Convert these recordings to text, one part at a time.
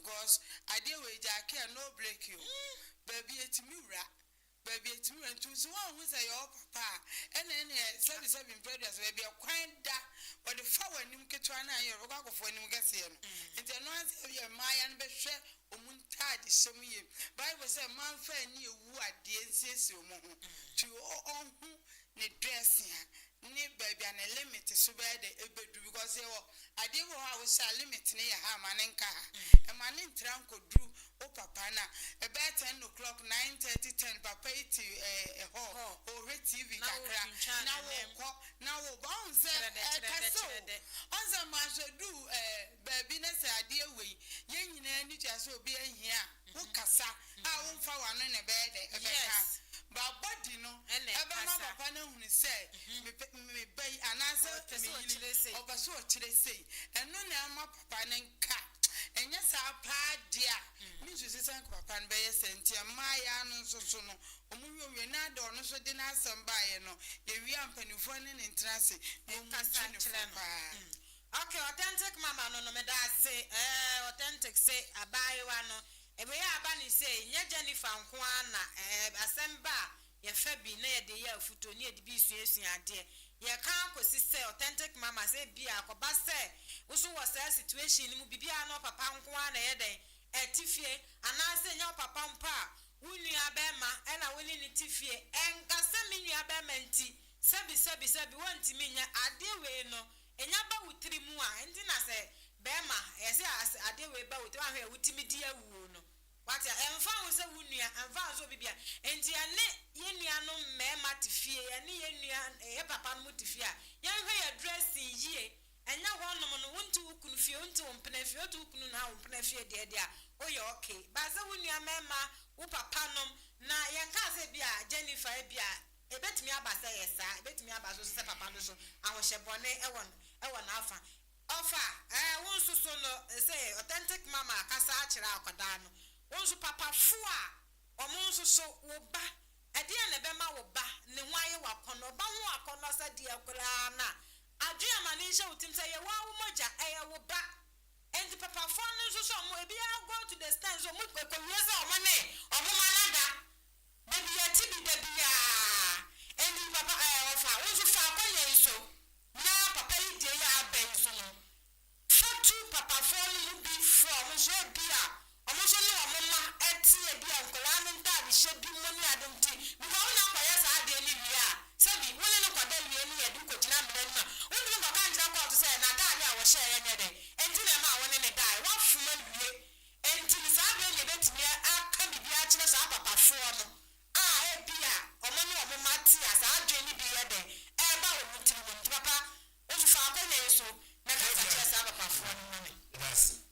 because I deal with Jackie and no break you. Baby, it's Mura. Baby, it's Mura. And to one who say your papa. And then 77 brothers will be a quiet da. But the four and you get one eye or go for you get him. And the noise of your Mayan Beshe or Muntadi some year. Bible said, Man, friend, you who are the NCS to all who need dressing. Baby, and a limit is so bad because I did what I was a limit near Hamanenka. A man in Tranco drew Opapana about 10 o'clock, 9:30, 10 papa to a hall or red TV. Now, bounce on the master do baby, idea way. Young and just will be here. Ukasa, I won't follow on a bed. Yes. But you know, and papa no say, me pay an answer to me of a sort to say, and no now my papa and cat. And yes, our pa dear, Mrs. Papa and Bay sent my annons or so no, we not or no so dinner some by no, if we are penny for an interest, you can okay, authentic mama no me da say, authentic say, a buy one. Ebe ya abani say nye Jennifer Nkwana asemba ye febi na ye de ye futo ni edi bi suesu ade ye kan kosi say authentic mama say bia akoba say usu wo say situation ni mu bibia no papa Nkwana ye den etifie anase nya papa mpa wunu abema e na woni ni tifie enkasa minnu abema nti sebi wonti minya ade we no enya ba wutiri mu a enti na say bema yesi ade we ba wutiri ahwe wutimi di awu no what emfa wo se wunua emfa so bibia enti ane ye nua no mema tifie ane ye nua ye papa no tifie a ye hwe ye dressing yie enya honom no wonti ukunu fie wonti wompena fie otu ukunu na wompena fie de a o ye okay ba se wunua mema wo papa nom na ye nka se bia Jennifer bia ebetimi abasa yesa ebetimi abaso se papa no so ahohye bone ewon afa wonso so no say authentic mama kasa akira akoda no wonso papa fua omonso so wo ba ade na be ma wo ba ne hwaye wakono ba ho akono sa di akura na ade amane nche utim say ye wa wo moja eye wo ba and papa fua no so mo e bia go to the stand so mo ko wiese omane omomanada baby ya tibi de bia and papa ofa wonso fa akoye so na papa yi de ya ben so no fatu papa fua no bi from so bia omoso ni omoma eti e bia nkola no nta bi she bi mo ni adonti bi ko na kwa yesa ade ni bia sabi wole no kwada wie ni edu ko tina mbe ma wonu no ka nja kwa to say na da ya wo she ye nyede enti na ma woni ne dai wa fuma wie enti ni sa be ye betimi aka bi bia kire sa papa fo no e bia omoni omoma ti asa adwe ni bi ye de e ba wo mutiri wo papa o fa ko ne so na ka kire sa papa fo no ne yes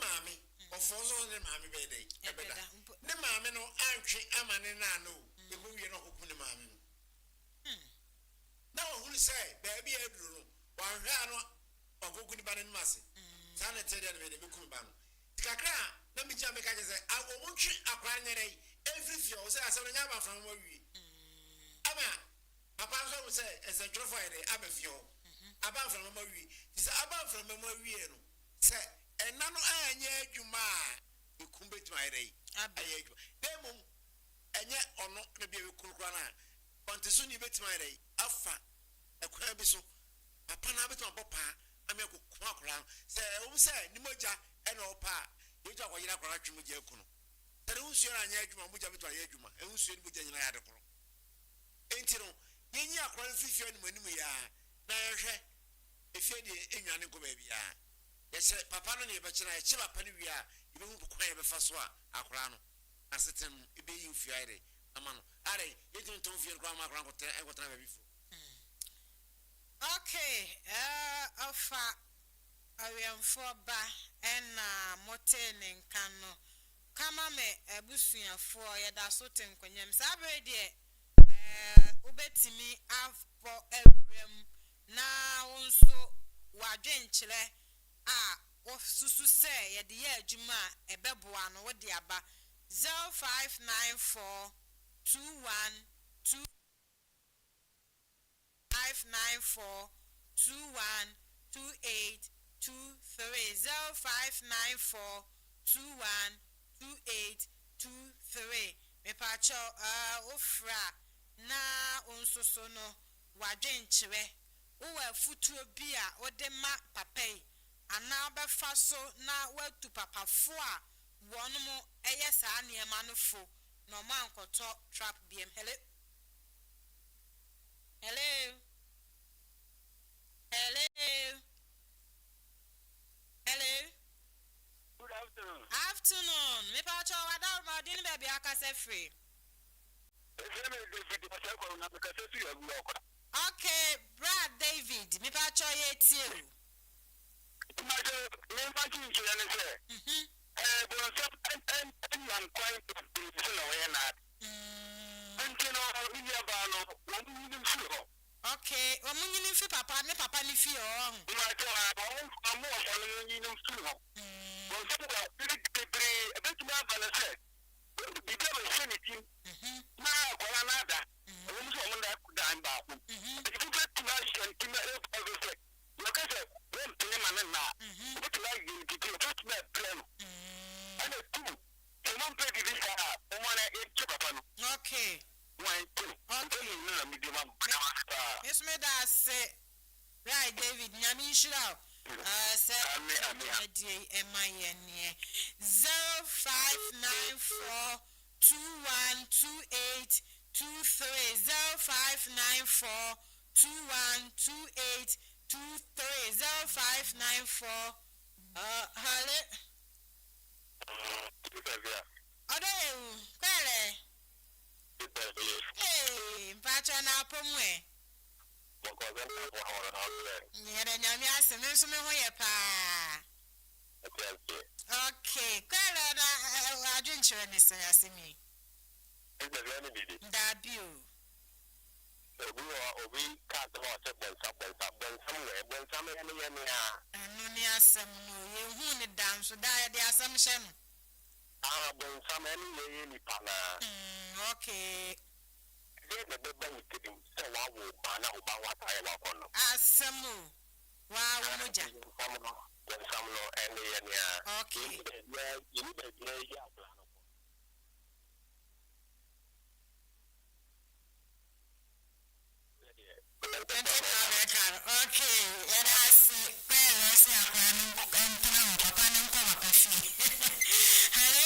Mame, or for so the Mame bede. The Mame no antri amane na no. The movie no open Mame. Now who say, baby Edru, one rano of Okuni Banan Massy. Sanitary and the Bukumban. Kakra, let me jump because I won't treat a crying every few hours as a Yama from where we. Ama, Papa would say, as a trophy, Abafio. About from memory. It's about from memory. Say, and none of you ma, you come to my day. Demon, and yet or not to be a Kurana. Want to soon you bet my day. Afa, a crabiso, a panabit on papa, I make a quack round. Say, who say, Nimoja and Opa, you talk what you are correcting with your kuno. Then who's your Anyajuma, which I bet my Yajuma, and who's your Bujan Adapro. Ain't you know, Yenny acquaintance if you're when we are. Now, if you're the Indian go baby. Yes, Papa no but I chill up and we are. You won't quiet the first one. Acrano. I said him, it be you Friday. Amano. Are you don't feel grandma grandma and what time before? Okay, Alpha, I am for ba and Moten Cano. Come me a bushing for ya da soten quenyam sabre dear. Ubetimi af for a rim now so wajenchile of susu say ya dear Juma a bebuano what diaba 0594 21 594 21 28 23 0594 21 28 23 me pacho ofra na onsoso no wadwenkyere wo futuo bia ode ma papai ana befa so na watu papafo a wono eye saa niema no fo no man koto trap biem hello hello hello hello Good afternoon. Afternoon. Me pa cho wada ma din baby akase free. Okay, Brad David, me pa cho ye tie. Okay, omunyini fi papa ne papa ni fi o. Okay. Yes, me da say. Right, David, nyami shira. Say MIN 0594 2128 23 0594 2128 23 0594 hello. Kwele. Hey, mpacha na pomwe. Nyere nyami aseme so me ho ye pa. Okay, kwele na adwenkyere ne se asemi. Da bio. Obi can't watch it when somewhere, when somewhere, Anu ni asem no ye hu ne dan so da ye de asem hye no. when some anyway, any pana. Okay. Then the baby will take him, so I will ban out about what I walk on. Asemu. Wa woja. When some no any. Okay. You need a day. Okay, and I see where I see a plan and Papa and Papa. Hello.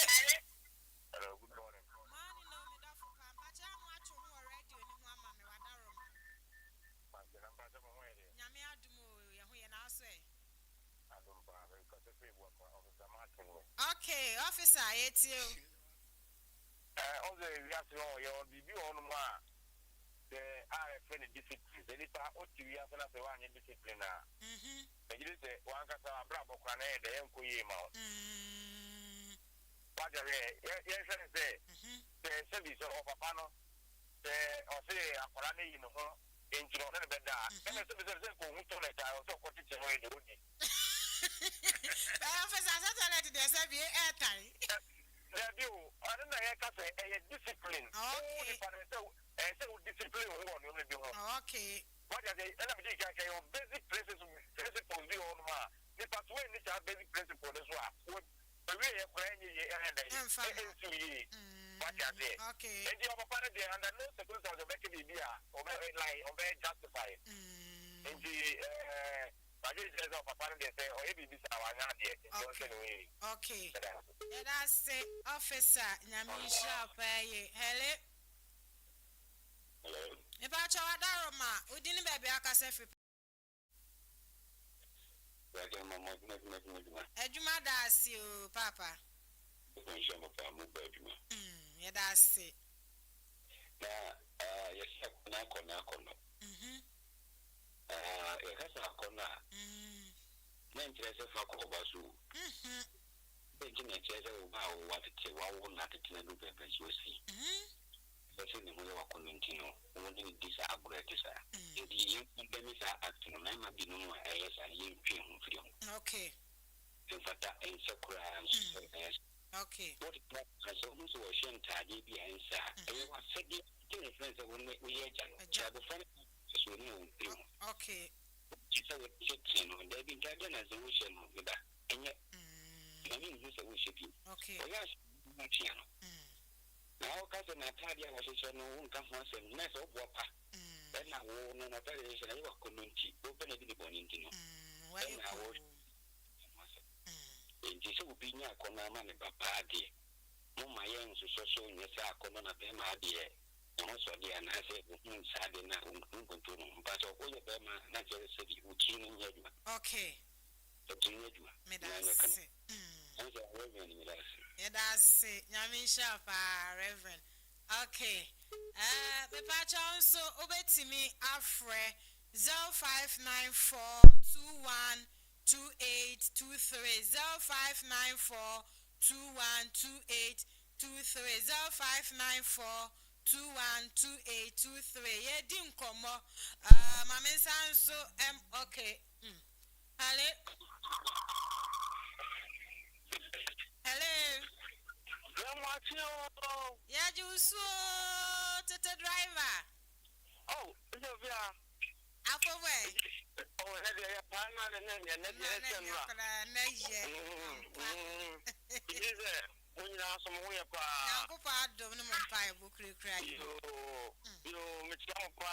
Hello, good morning. Okay, officer, it's you. Also, you have to know your debut on my. The RFN discipline. The little OTV has another one in discipline. And you say, one can have a bravo can add the Enkoyama. What the yes, I say, the service of a panel, the or say a Korani, you know, in Jordan, and the service of Mutolet, I also put it away the woody. Officer, I said there's a airtime. I don't know, I can say a discipline. Okay. And so discipline Okay. What are they? Basic principles be on ma. The pathway in which basic principles as well. The way a friend is what are they? Okay. And the other part of the under no circumstances of making the or lie or very justified. And the of a parent they say, or maybe this our Okay. And I say, officer, Namisha, hello. Me pa chawa daroma, udini baby akase free. Ejuma dasi o papa. Yeah, that's it. Yes, kona. Nantrese fa ko basu. Benjina cheze uba watete wawo na tetina do pepe sosi. Bese ni mo wa komentino. Mo ni disa aburete sa. Ndi yin ndemisa atino na ma binu no ayesa yin twi ho firi ho. Okay. Fata ensekura okay. What so mo so shen taje bi ansa. E wa sedi tin friends won we ye jan. The friend so no. Okay. So we check no there be target as a wish no with that. Enye. I mean who say wish you. Okay. Yes, no. Now cause na target was so no nka ho asem na so bopa. Then na wo no na target say na community open e bi boni ntino. Why you nti so bi nya akona ma ne papa de mo ma ye nso so nya sa akona na be ma de no so de na se sa de na nkonto no ba so o ye be ma na je se bi uchi no nya duma okay to nya duma me that's it anza reverend me that's yeah that's it nyame shafa reverend okay me pa cha so obetimi afre 0594 21 2823 0594 212823 0594 212823 Yedim komo Mame Sanso okay hello yeah Jusu tete driver oh Afia Afia oh ya pana na Unya some way pa. Yankopa adom no mpa ebo krekra. Yo mechama pa.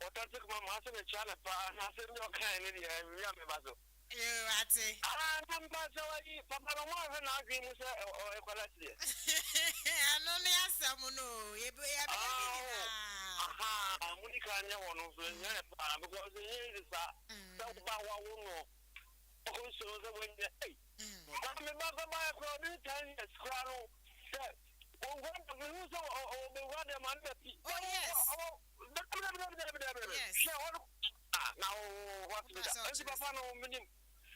Otanse kuma mase mechana pa. Na se mi okan ni ya me bazo. Ate. Namba sawi papa no mo na agri mu se e kwalati. Ano ne asam no. Ye be aha, munika nya wono so nya pa because he is that ba wa wono. Oh so the when hey. Me baba ba ko ni tan eskraro. Oh what the news oh the what the man that oh yes. Yes. Now what is that? Esi papa no minim.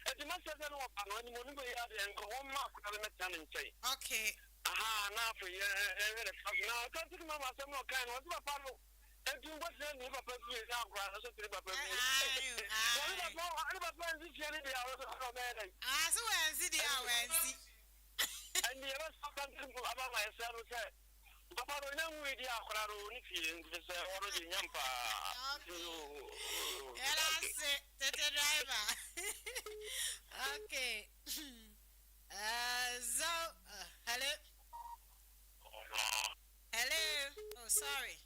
Eti master no papa no ni mo ni ya de nko ho ma ko na metan nchai. Okay. Aha na for ye na kan ti mama se mo kan no papa no. Eti ngo se ni papa bi ya akwa so ti papa bi. Papa nzi fi ni dia o me dai. So wenzi dia wenzi. And the other something about myself say papa no na nwi dia akwa ro ni fi nzi se already nyampa. That's it. Tete driver. Okay. So hello. Hello. Oh sorry.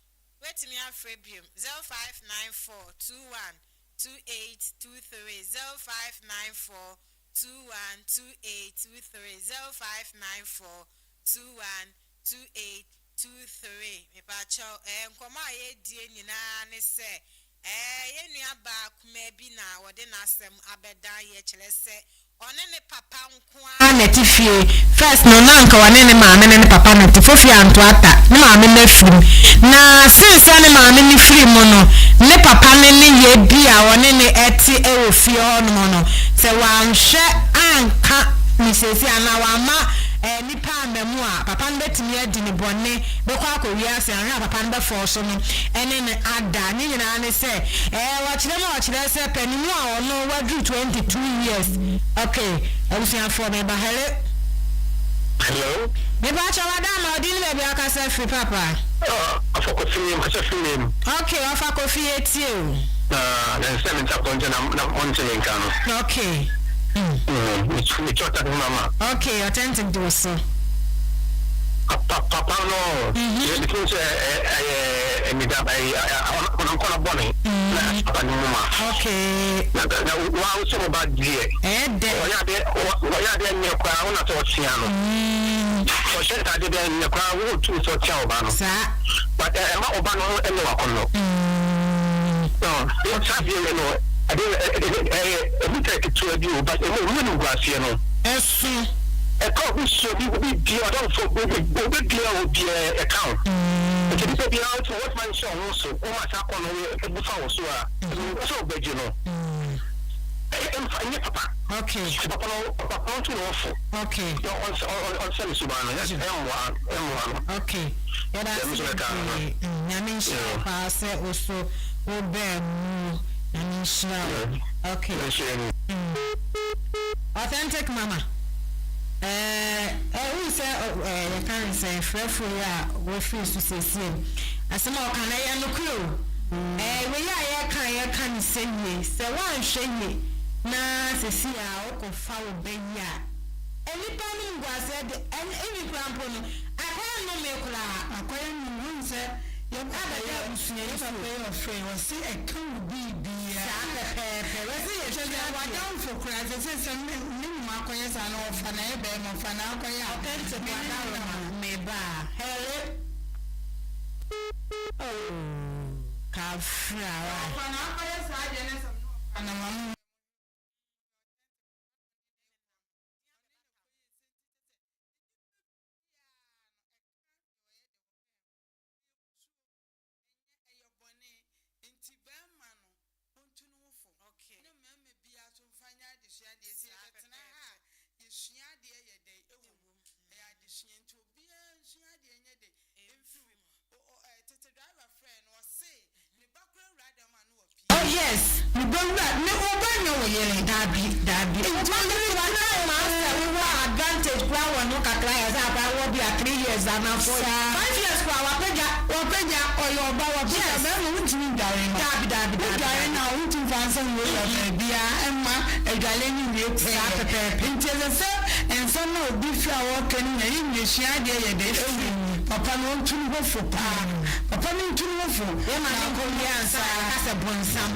Wait me afre biom 0594 21 2823 0594 21 2823 0594 21 2823 me pa cho nkoma ye die nyina ne se ye nua ba kuma bi na wode na asem abeda ye kire se one ne papa nko na tifie first no na nka wane ne maame ne papa na tifofi anto ata ne maame na firim na since ne maame ne firim no ne papa ne ye bi a one ne eti e ofie ho no se wanhwe anka misesi ana wa ma nipa amemu a papa no betimi adi ne bone be kwa akowia ase anhwe papa no be force no ene ne ada ni nyina ne se wa kire se panimu a ono wadu 22 years okay abusia for me ba hello me ba chawa da ma odi ni be akasa free papa Afako film okay afako fi etie o na se me tap konje na monitoring kanu okay it's chota mama okay authentic do so papa no you can say me da on kola boni na papa ni mama okay na wa so ba die de o ya de nye kwa una to chiano o se ta de nye kwa wo tu so chia oba no sa but ma oba no e wa kono No, what's happening, you know? I didn't take it to a deal, but wouldn't go as you know. A copy should be deal for big deal with the account. It is a deal to what my son also, or my second before so big, you know. Okay. Okay. On service, that's M1. Okay. Yeah, that's it. I said also, okay. Authentic mama. Who say you can't say freful ya we feel to say same. Asema can I no clue. We ya can say me. Say one shey na sesi a o ko fa wo be ya. Enipa ni ngwa said and any crampo no. Akwa no me kula akwa ni say you ada ya usuye you pay your friend was say a can be we say you just wa down for cry say some akoye sa no fa na ebe mo fa na akoye atente kwa na me ba hele ka fra fa na akoye sa je ne sam no na mam yes, we don't know Dabi. It's advantage ground no kakaya za ba wo bi 3 years and 5 years kwa wapeja oyo ba wa pia me mo ntimi dare no Dabi dare na wo ntimi fansa wo ya bia emma edwale ni wie kwa pepe nteze se enso na obi fi a wo kan na yin hia de ye de papa no ntimi ho fo papa no ntimi ho fo e ma na ko ya ansa kasa bonsam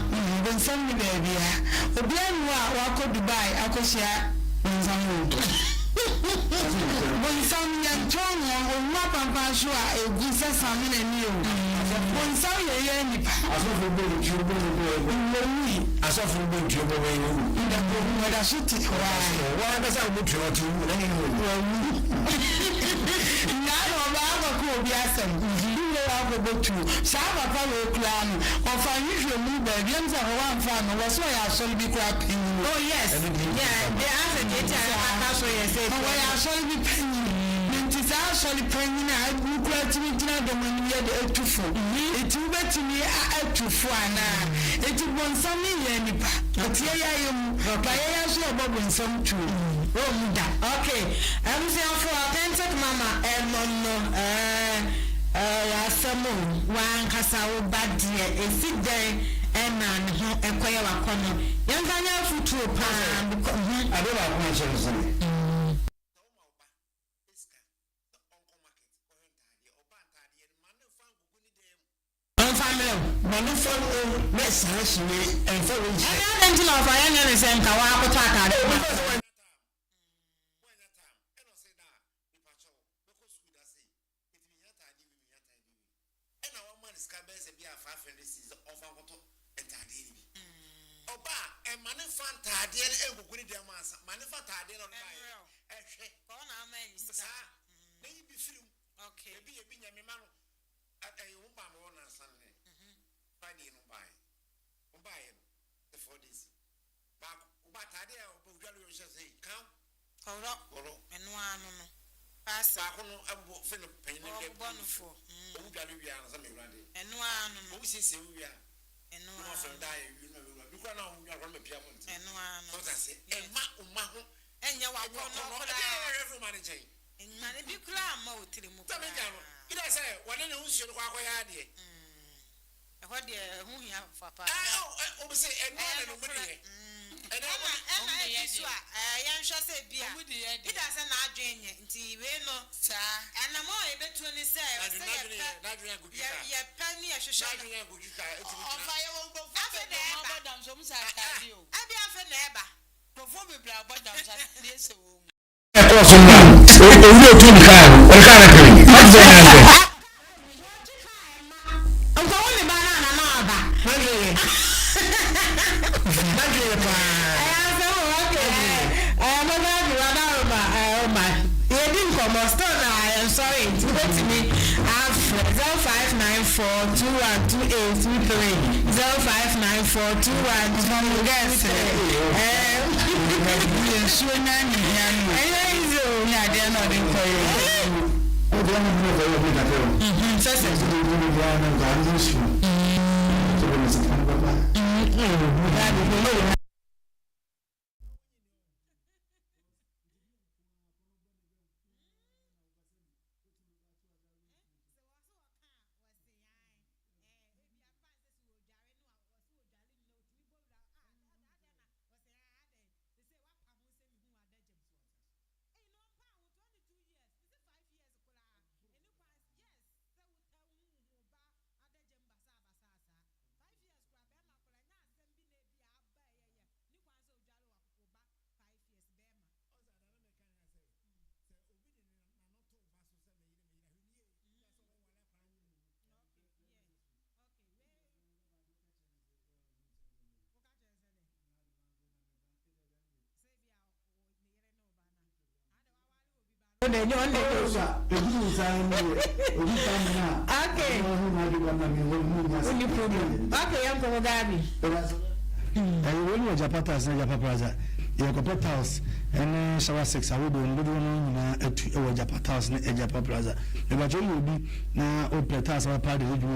ni baby obi anu a wa ko Dubai akosia bonsam ya tonyo o ma pampa so a egisa samina ni o bonsam ye ni pa asofo bo jubo ni asofo bo jubo we ni nda ko ngada shiti wa ga sa bo jubo tu na ni na no ba ko obi asem go Saba Palo Clan or unusual move by James and one fan was why I shall be crapping. Oh, yes, yeah, they have a data. I shall be penning. It is actually penning. I will graduate the money at 2 4. It will bet me at 2 4. It will some million. But here I am, but I am sure about some too. Okay, I'm for authentic mama and no. Asamo wan kasa wo badie esi den ema ne ho ekoye wakono yanganya futuo pa ade ba ko chere so Manufo mesa shini enfa wo ji ana nti na fa yanya ne se nka wa akota akade Tadie e guguni de mansa manifa tadie no ba ehwe ko na amani sika na yi bi firim okay ebi nyame ma no wo ba mo na sanne fani no bai no the 4 days ba tadie o bo dwalo yo sei kan koro eno anu no pasa ba ko no abu fe no panyin de bonfo o dwalo wi an sa me wrade eno anu no o sisi wi a eno anu no fe dai wi no because now we are going to be able to. And one, that's it. And Mahu, and you are going to every manager. And Manibukla Motimu. It I say, what in the ocean, what dear, whom you have papa. Oh, say, and nobody. And I am sure say, beer, it doesn't drink until we know, sir. And I'm all able to say, yeah, penny, I should show you. Fire won't go after the Madame Somsa. I'll be after neighbor. Probably about this. I'm going to banana. almost done. I am sorry. It's good to me. I have 0594212823. 0594212823. Okay. When you Japata as Japa Plaza, you have a house and shower 6. I will do at Japatas and Japa Plaza. The majority will be now open task or party with you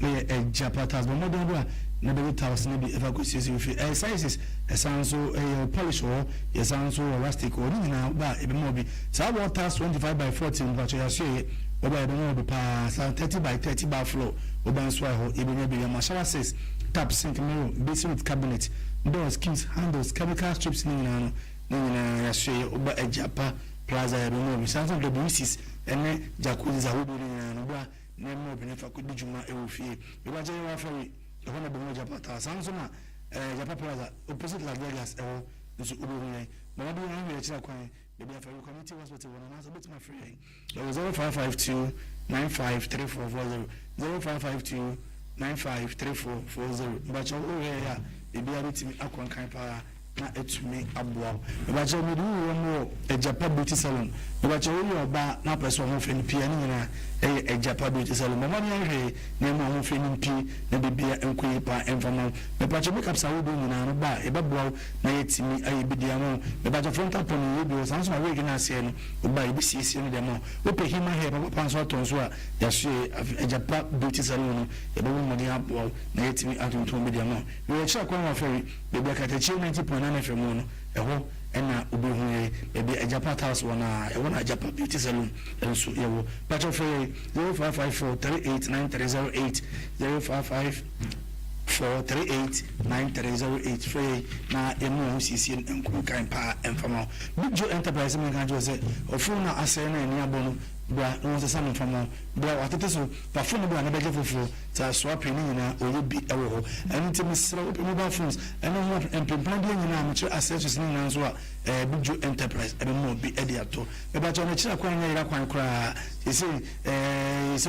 a Japatas, but more than nobody tells maybe if I could see if you sizes a sound so a polish or a sound so rustic or now, but it will be. So I want task 25 by 14, but I say, or I don't know the pass 30 by 30 bar floor, or by Swahoo, even maybe a shower 6. Tap sink mirror, basin with cabinet, doors, keys, handles, chemical strips, Nina, Oba Japa Plaza, I don't know, sounds of the Bruces, and jacuzzi are and Oba, name if I could do Juma Eufie. You are Jaya Ferry, the one of the Japata, Sansoma, Japa Plaza, opposite La Vegas, or the Ubu. But I don't know, maybe a ferry committee was what I want to answer, but my friend. There was 0552 953440, 0552 953440. But you yeah, if you are with me, I can't kind na etumi aboa but you do one a Japan beauty salon but you ba na person ho feni pia ni na a Japan beauty salon but money ahwe na mo ho feni pi na bibia enkoyi pa enfama but you make up sawo do ni na no ba e ba boa na yetimi ayi bidia mo but you front up on you do sanso na we gina se no ba e bi siesie no dem o pe hima here ba pa so ton so a ya so a Japan beauty salon no e ba mo money aboa na yetimi atonton bidia mo we e cha kwa wa feri bibia Katakyie 90.9 FM no eho ena obehuye ebi Ajapa house wana e wana Ajapa beauty salon enso yewo patcho fe 0554389308 0554389308 fe na emu CC enko kan pa enfama Big Joe Enterprise me kan jo se ofuna ase na eni abono bra no se sam enfama bra watete so pa phone bra na beje fofo ta Sl33ping ni na oye bi ewo ho eni temi sra open mobile phones eni ho empemplan de nyina amche accessories ni nan so a Big Joe Enterprise ebe mo bi edi ato e ba jo na kira kwan nya ira kwan kra se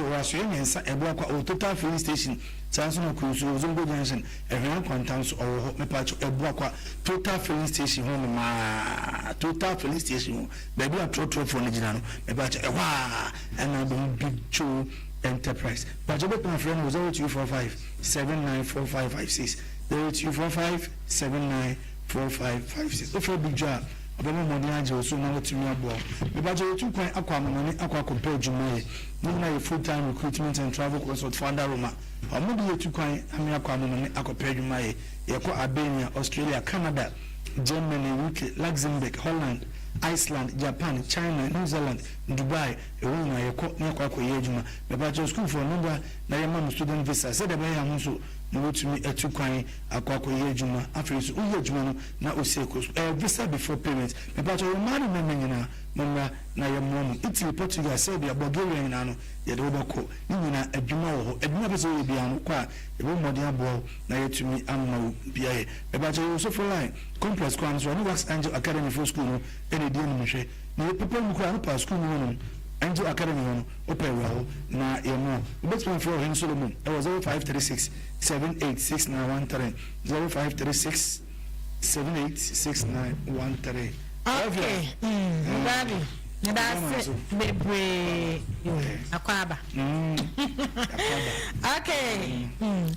wa so yensa ebo akwa o total filling station sanso no cruise Zombo Junction ehwan kwantan so owo me pa cho ebo akwa total filling station ho ma total filling station baby a trotro for ni gina no me pa cho ewa and Big Joe Enterprise but you my friend was 0245 794556 0245 794556 offer Big Joe abemo modi anje so na wotumi abo me ba je tu kwan akwa amane akwa compare jumaye ni na ye full time recruitment and travel consult founder Roma amodi ye tu kwan ame akwa amane akwa compare jumaye ye ko Albania, Australia, Canada, Germany, UK, Luxembourg, Holland, Iceland, Japan, China, New Zealand, Dubai, ewuna ye ko na akwa ye juma me ba je school for number na ye mam student visa said be ya hunso no wotumi etu kwan akwa ye juma afreso uye juma no na oseko visa before payment me ba je mari me nyina mama na ye mom Italy, Portugal, Serbia, Bulgaria nyina no ye de obako ni nyina adwuma wo ho adwuma be so ye bia no kwa e bo modi abo na yetumi amma bia ye me ba je so for line complex kwan so no Wax Angel Academy for school no ene die no hwe na people mu kwa no pa school no Angel Academy no opera ho na ye mo obetumi for him Solomon it was 0536 786913 0536 786913 okay. Baby. That's bebre akwaba. Okay.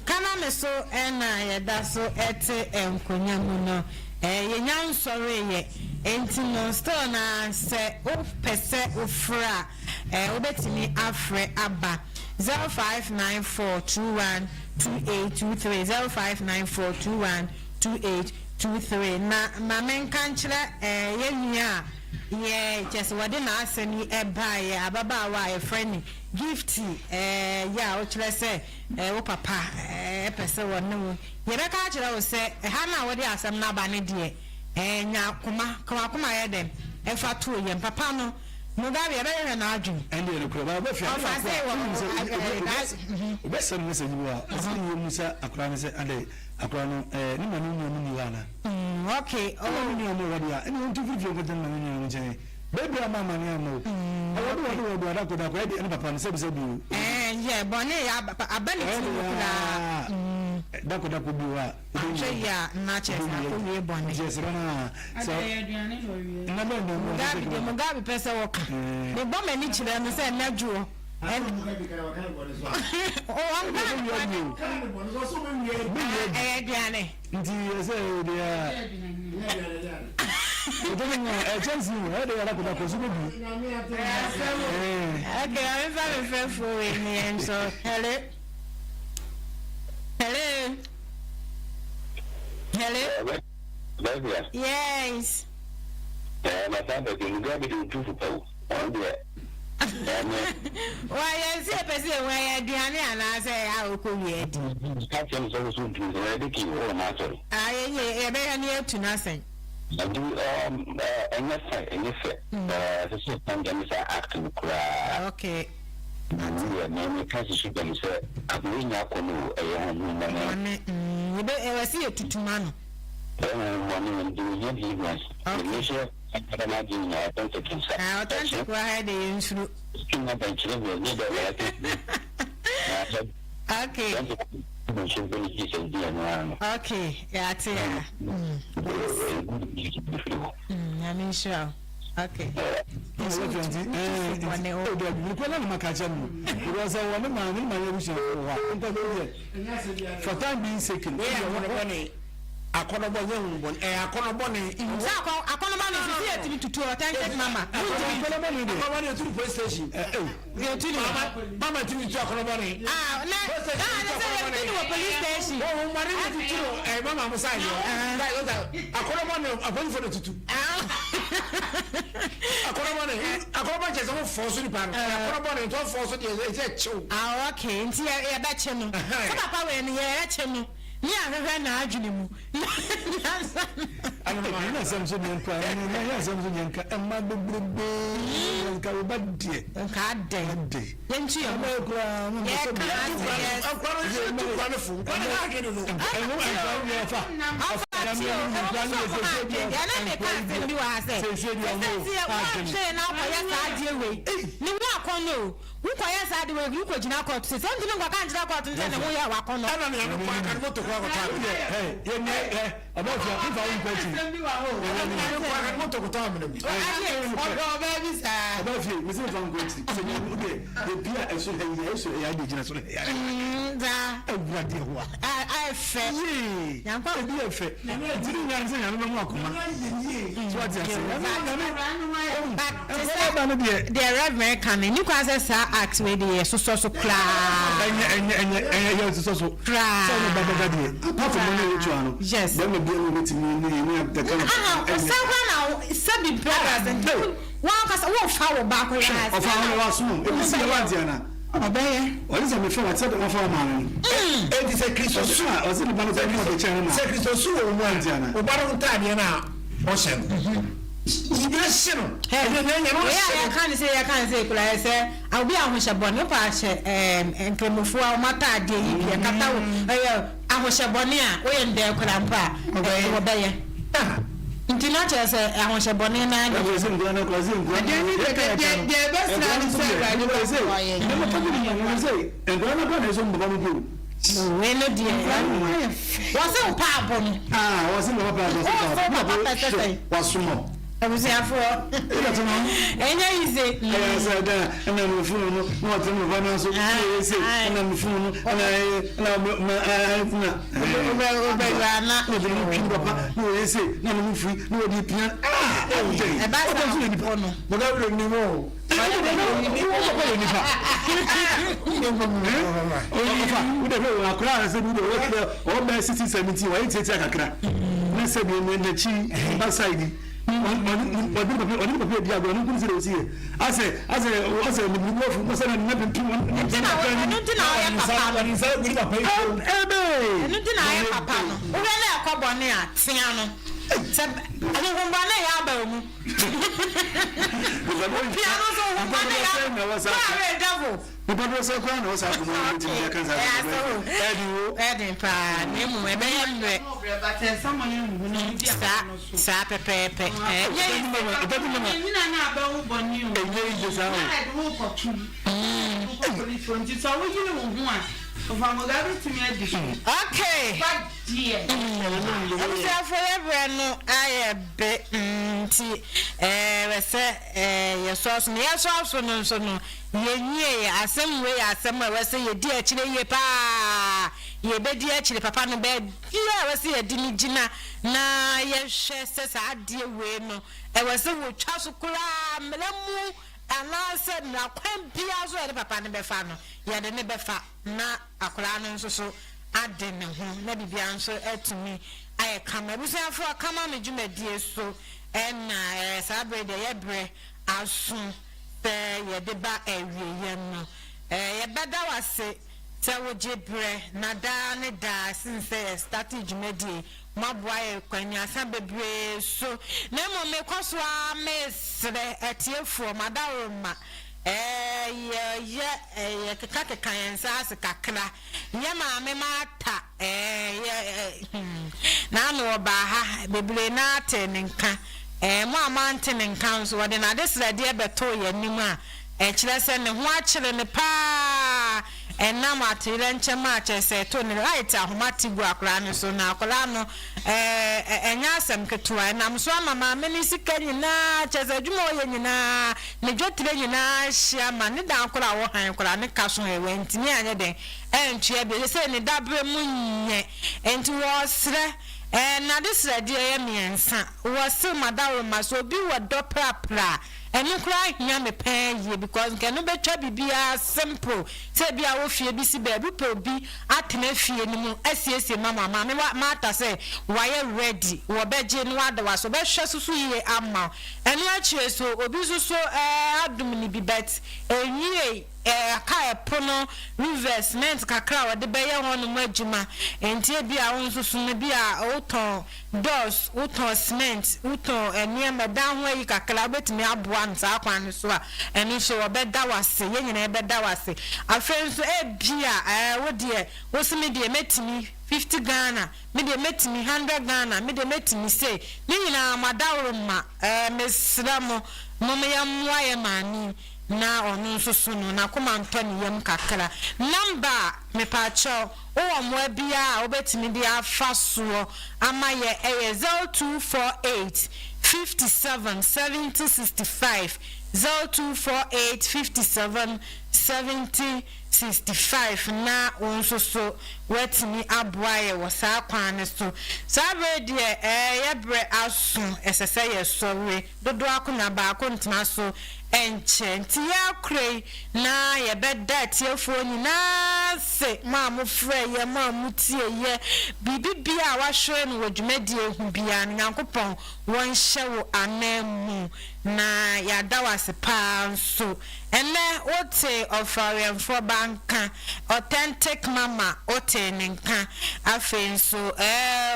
Kana me so ena ye da so ete enkonya mu no. Ye nyan sori ye. Enti no store na se o pese ofra. Obetimi afre aba 0594212823 0594212823 na Mame nkanchira ye nua yeah, just what did I send you a buy a baba a friend gifty yeah, what should I say? Oh papa, a person one no. Yet I can't say Hannah what are some nabani dear and now come them if I told you papa no Mugabe better than Arjun and the Kuraba best message you are Musa Akranese and Akrano Nimanu. Okay, oh, you know what you are, and you want to give you with them. Baby, I'm a man. I don't know what I could and Papa said, and yeah, Bonnie, I bet that could be what. Yeah, not just Bonnie. Yes, so Mugabe person walk. The bomb and each of them said, Nebju. Oh, I'm going hello. Yes. Why is it person where Diana and I say I will call you? I near to nothing. I do acting cry. Okay. Mame can't shoot them, sir. I'm going out on a young woman. You better see it to man. One doing your I can imagine I don't think so. I'll tell you why they use you. Okay. Okay, yeah, I'm sure. Okay. For time being second, Akonobon, Akonoboni, Akonobon is here to 2 attended Mama. Akonobon to the police station. Mama to Akonoboni. Police station. Mama Messiah. Akonobon, I went for the 2. Akonobon is all force in the pan. Akonobon is all force in the show. Okay, and see a batchel. Papa and the yeah, I'm not arguing. I'm not something and something and my God damn day. Then she I'm yes. Then we deal with me. Seven brothers and one because I won't follow back with us. Of our last moon. It was Diana. What is a before I said of our man? It is a Christmas. I was in the bank of the channel. Christmas, one Diana. Or Diana. Ocean. I can't say, but I say, I'll be on a bonnet patch and come before my party. I was a bonnet, when there could obey. Until not as I was a bonnet, I wasn't going to cause him. I didn't get best say, and one is on the bottom. Well, dear, was so powerful. Was in the was more. abusiafo enya yize say that and then phone no what no bana so say and then phone no and na papa no say na no free no di pian e ba sa no mo ga we ni mo okay. I'm forever no I be we say your source me so no ye asem we asem we say ye di akire ye pa ye be di akire papa no be ye we say ye di ni gina na ye hwe se sa ade we no we say wo twa so kura mlemu ana se na kwan bia so ye papa no be fa no ye de ne be fa na akura no so ade ne ho na bibia nso etumi aye kama busiafo kama me dwumadie so na sabrede ye bre asun pe ye de ba ewie no ye beda wase te wo jebre na da ne da since start dwumadie maboa ye kwanya san bebre so na mo me kwaso a mesre etiefo madaroma Katakyie nsa kakra nye Mame mata na no ba ha bebre na atenenka mo amante nenka so wode na desrade ebeto ye nim a kire se ne ho akire ne pa enam atire nchema chese to ne right ahomati gu akra ne so na akra no enya asem ketua nam so mama me ni sika nyina chese adwuma oye nyina ne dwotire nyina hia ma ne dan akra wo han akra ne kaso ewe ntimi anye den entue be se ne dabre mu nye enti wo sre na desrade ye miensa wo se madawo maso bi wo do prapra enu kra hia me pen ye because nke no betwa bibia simple say bia wo fie bi si ba bi pe obi atena fie ni mu asiesie mama me mata say why ready wo beje no adawa so be hwe susu ye ama enu achie so obi susu adum ni bi bet enyi aka epono investment kakra wo de be ye hono madwuma entie bia wo susu ne bia oton doors oton cement oton eniema dan ho yi kakra betimi aboa nsa kwan so a enu so obeda wase ye nyina ebeda wase afen so bia wo de wo simi de metimi 50 Ghana me de metimi 100 Ghana me de metimi say ni nyina madawro ma mesramo mo me yamwa ye mani na onu nsusu no na koma ntoni yam kakra number me pa cho o mo bia obetimi dia afaso ama ye 0248 57 70 65 0248 57 70 65 na onsoso wetimi aboaye wasa kwan so sabre ye bre aso esese ye sori dodo akuna ba akontima so enchenti ya krei na ye beda tiefo nyina se mamu frɛ ye mamu tie ye bibibia wa hwɛ no wadwumadie hu bia nyankopɔn won hyewo anamu na ya dawase pa so ene ote ofarianfo banka authentic mama ote nenka afenso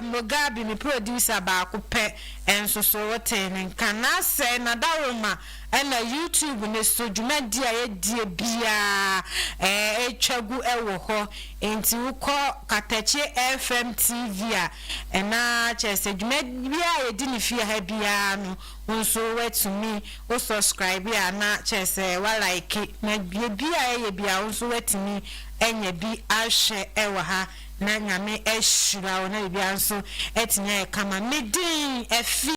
Mugabe mi producer ba ko pɛ enso so ote nenka na se na daroma ena YouTube ne so dwumadie a yedie bia etwagu ewo ho enti ukọ Katakyie FM TV a ena chese dwumadie a yedi ne fie ha bia no unso wetumi o subscribe ya na chese wa like na bia ye bia unso wetumi enya bi ahwe ewo ha na nyame ehira ona bia nso etinya kama medin Afia